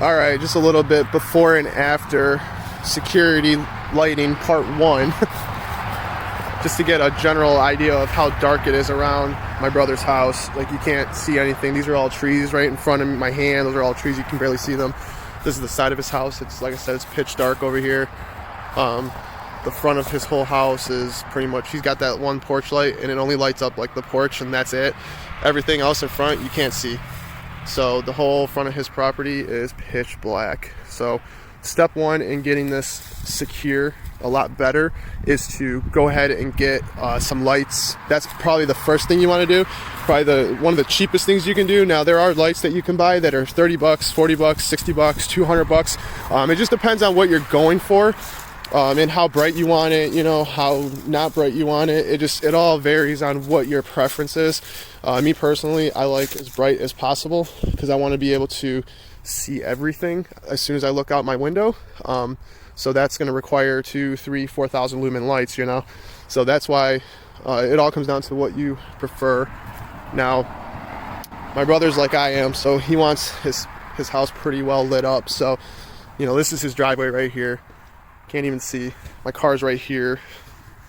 All right, just a little bit before and after security lighting part 1. Just to get a general idea of how dark it is around my brother's house. Like, you can't see anything. These are all trees right in front of my hand. Those are all trees, you can barely see them. This is the side of his house. It's, like I said, it's pitch dark over here. The front of his whole house is pretty much, he's got that one porch light and it only lights up like the porch and that's it. Everything else in front you can't see. So the whole front of his property is pitch black. So step 1 in getting this secure a lot better is to go ahead and get some lights. That's probably the first thing you want to do. Probably one of the cheapest things you can do. Now there are lights that you can buy that are 30 bucks, 40 bucks, 60 bucks, 200 bucks. It just depends on what you're going for. And how bright you want it, you know, how not bright you want it. It all varies on what your preference is. Me personally, I like as bright as possible because I want to be able to see everything as soon as I look out my window. So that's going to require 2,000, 3,000, 4,000 lumen lights, you know. So that's why it all comes down to what you prefer. Now, my brother's like I am, so he wants his house pretty well lit up. So, you know, this is his driveway right here. Can't even see. My car's right here.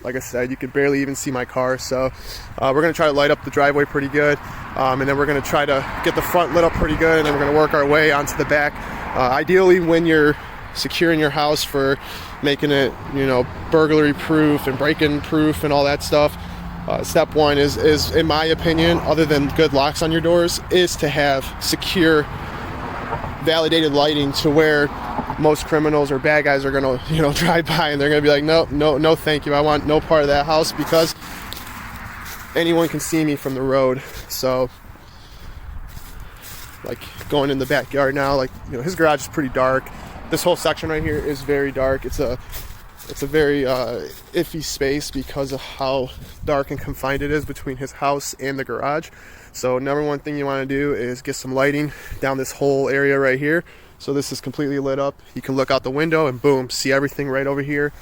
Like I said, you can barely even see my car. So we're going to try to light up the driveway pretty good. And then we're going to try to get the front lit up pretty good. And then we're going to work our way onto the back. Ideally, when you're securing your house for making it, you know, burglary proof and break-in proof and all that stuff, step 1 is, in my opinion, other than good locks on your doors, is to have secure, validated lighting to where most criminals or bad guys are gonna, you know, drive by and they're gonna be like, no, thank you. I want no part of that house because anyone can see me from the road. So, like going in the backyard now, like, you know, his garage is pretty dark. This whole section right here is very dark. It's a very iffy space because of how dark and confined it is between his house and the garage. So number 1 thing you want to do is get some lighting down this whole area right here. So this is completely lit up. You can look out the window and boom, see everything right over here.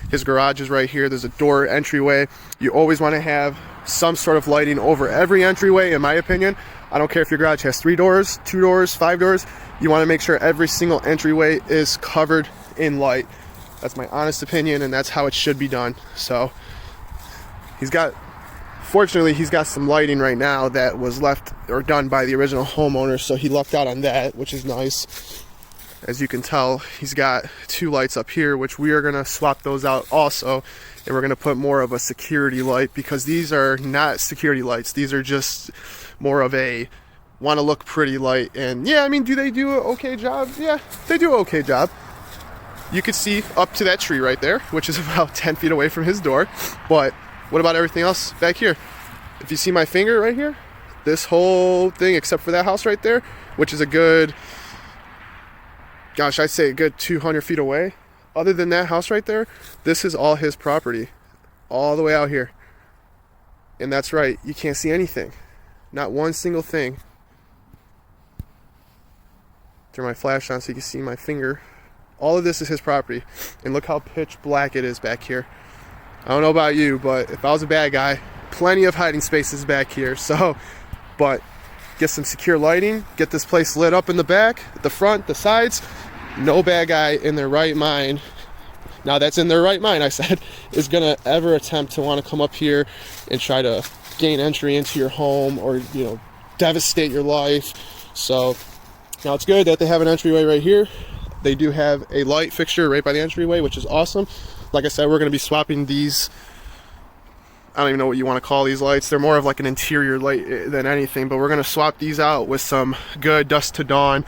His garage is right here. There's a door entryway. You always want to have some sort of lighting over every entryway, in my opinion. I don't care if your garage has 3 doors, 2 doors, 5 doors. You want to make sure every single entryway is covered in light. That's my honest opinion, and that's how it should be done. So fortunately, he's got some lighting right now that was left or done by the original homeowner, so he lucked out on that, which is nice. As you can tell, he's got 2 lights up here, which we are going to swap those out also, and we're going to put more of a security light because these are not security lights. These are just more of a want to look pretty light. And yeah, I mean, do they do an okay job? Yeah, they do an okay job. You could see up to that tree right there, which is about 10 feet away from his door. But what about everything else back here? If you see my finger right here, this whole thing, except for that house right there, which is a good, gosh, I'd say a good 200 feet away. Other than that house right there, this is all his property, all the way out here. And that's right, you can't see anything. Not one single thing. Turn my flash on so you can see my finger. All of this is his property. And look how pitch black it is back here. I don't know about you, but if I was a bad guy, plenty of hiding spaces back here. So, but get some secure lighting, get this place lit up in the back, the front, the sides. No bad guy in their right mind, now that's in their right mind, I said, is gonna ever attempt to want to come up here and try to gain entry into your home or, you know, devastate your life. So now it's good that they have an entryway right here. They do have a light fixture right by the entryway, which is awesome. Like I said, we're going to be swapping these. I don't even know what you want to call these lights. They're more of like an interior light than anything, but we're going to swap these out with some good dusk to dawn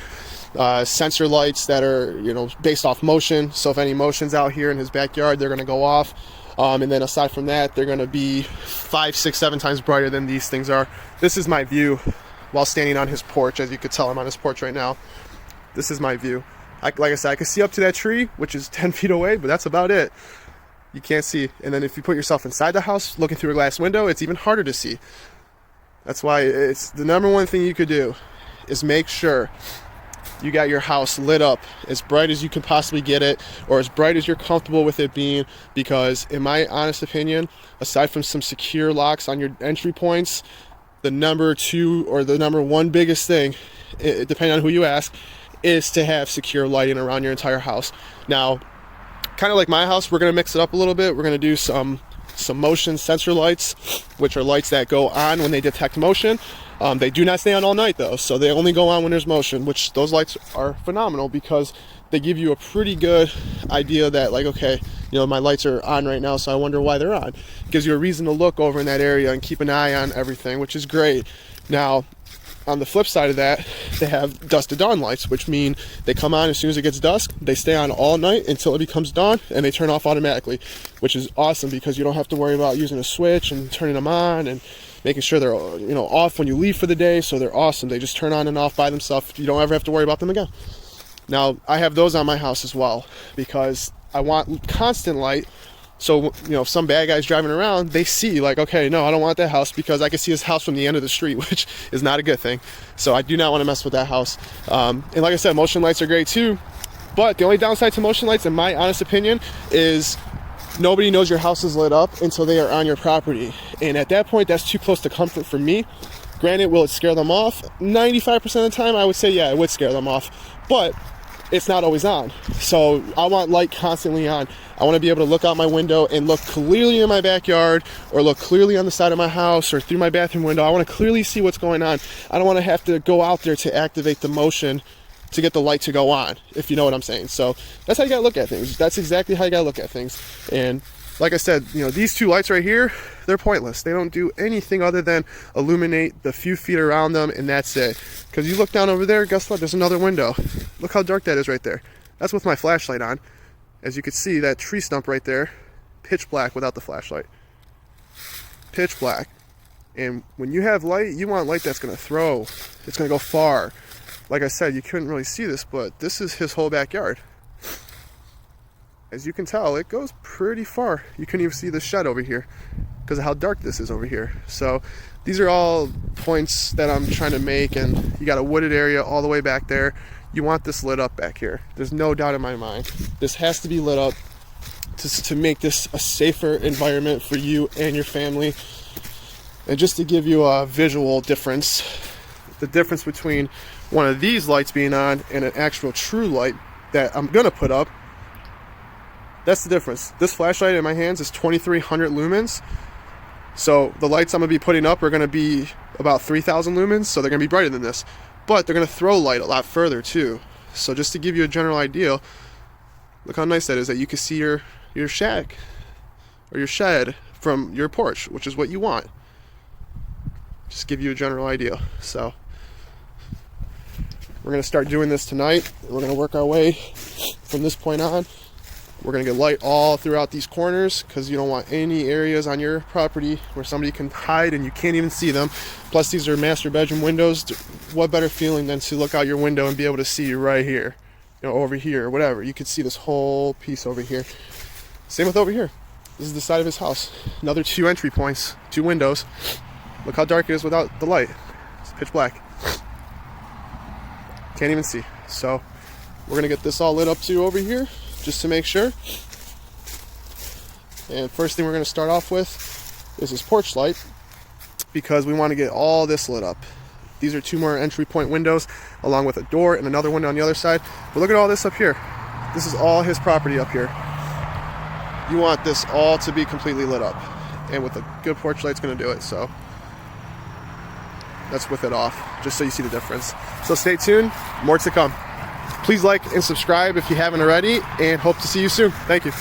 sensor lights that are, you know, based off motion. So if any motion's out here in his backyard, they're going to go off. And then aside from that, they're going to be 5, 6, 7 times brighter than these things are. This is my view while standing on his porch. As you could tell, I'm on his porch right now. This is my view. Like I said, I can see up to that tree, which is 10 feet away, but that's about it. You can't see. And then if you put yourself inside the house, looking through a glass window, it's even harder to see. That's why it's the number 1 thing you could do is make sure you got your house lit up as bright as you can possibly get it, or as bright as you're comfortable with it being, because in my honest opinion, aside from some secure locks on your entry points, the number 2 or the number 1 biggest thing, depending on who you ask, is to have secure lighting around your entire house. Now, kind of like my house, we're going to mix it up a little bit. We're going to do some motion sensor lights, which are lights that go on when they detect motion. They do not stay on all night though, so they only go on when there's motion, which those lights are phenomenal because they give you a pretty good idea that, like, okay, you know, my lights are on right now, so I wonder why they're on. It gives you a reason to look over in that area and keep an eye on everything, which is great. Now, on the flip side of that, they have dusk to dawn lights, which mean they come on as soon as it gets dusk. They stay on all night until it becomes dawn, and they turn off automatically, which is awesome because you don't have to worry about using a switch and turning them on and making sure they're, you know, off when you leave for the day. So they're awesome. They just turn on and off by themselves. You don't ever have to worry about them again. Now, I have those on my house as well because I want constant light. So, you know, if some bad guy's driving around, they see, like, okay, no, I don't want that house because I can see his house from the end of the street, which is not a good thing. So I do not want to mess with that house. And like I said, motion lights are great too. But the only downside to motion lights, in my honest opinion, is nobody knows your house is lit up until they are on your property. And at that point, that's too close to comfort for me. Granted, will it scare them off? 95% of the time, I would say, yeah, it would scare them off. But it's not always on. So I want light constantly on. I want to be able to look out my window and look clearly in my backyard or look clearly on the side of my house or through my bathroom window. I want to clearly see what's going on. I don't want to have to go out there to activate the motion to get the light to go on, if you know what I'm saying. So that's how you gotta look at things. That's exactly how you gotta look at things. And like I said, you know, these two lights right here, they're pointless. They don't do anything other than illuminate the few feet around them, and that's it. Because you look down over there, guess what? There's another window. Look how dark that is right there. That's with my flashlight on. As you can see, that tree stump right there, pitch black without the flashlight. Pitch black. And when you have light, you want light that's gonna throw. It's gonna go far. Like I said, you couldn't really see this, but this is his whole backyard. As you can tell, it goes pretty far. You couldn't even see the shed over here because of how dark this is over here. So these are all points that I'm trying to make, and you got a wooded area all the way back there. You want this lit up back here. There's no doubt in my mind. This has to be lit up to make this a safer environment for you and your family. And just to give you a visual difference, the difference between one of these lights being on and an actual true light that I'm gonna put up, that's the difference. This flashlight in my hands is 2300 lumens. So the lights I'm gonna be putting up are gonna be about 3000 lumens, so they're gonna be brighter than this. But they're gonna throw light a lot further too. So just to give you a general idea, look how nice that is, that you can see your shack or your shed from your porch, which is what you want. Just give you a general idea. So we're going to start doing this tonight. We're going to work our way from this point on. We're going to get light all throughout these corners because you don't want any areas on your property where somebody can hide and you can't even see them. Plus, these are master bedroom windows. What better feeling than to look out your window and be able to see right here, you know, over here, or whatever. You could see this whole piece over here. Same with over here. This is the side of his house. Another 2 entry points, 2 windows. Look how dark it is without the light. It's pitch black. Can't even see. So we're gonna get this all lit up too over here just to make sure. And first thing we're gonna start off with is his porch light because we want to get all this lit up. These are 2 more entry point windows along with a door and another window on the other side. But look at all this up here. This is all his property up here. You want this all to be completely lit up, and with a good porch light's gonna do it. So let's with it off, just so you see the difference. So stay tuned, more to come. Please like and subscribe if you haven't already, and hope to see you soon. Thank you.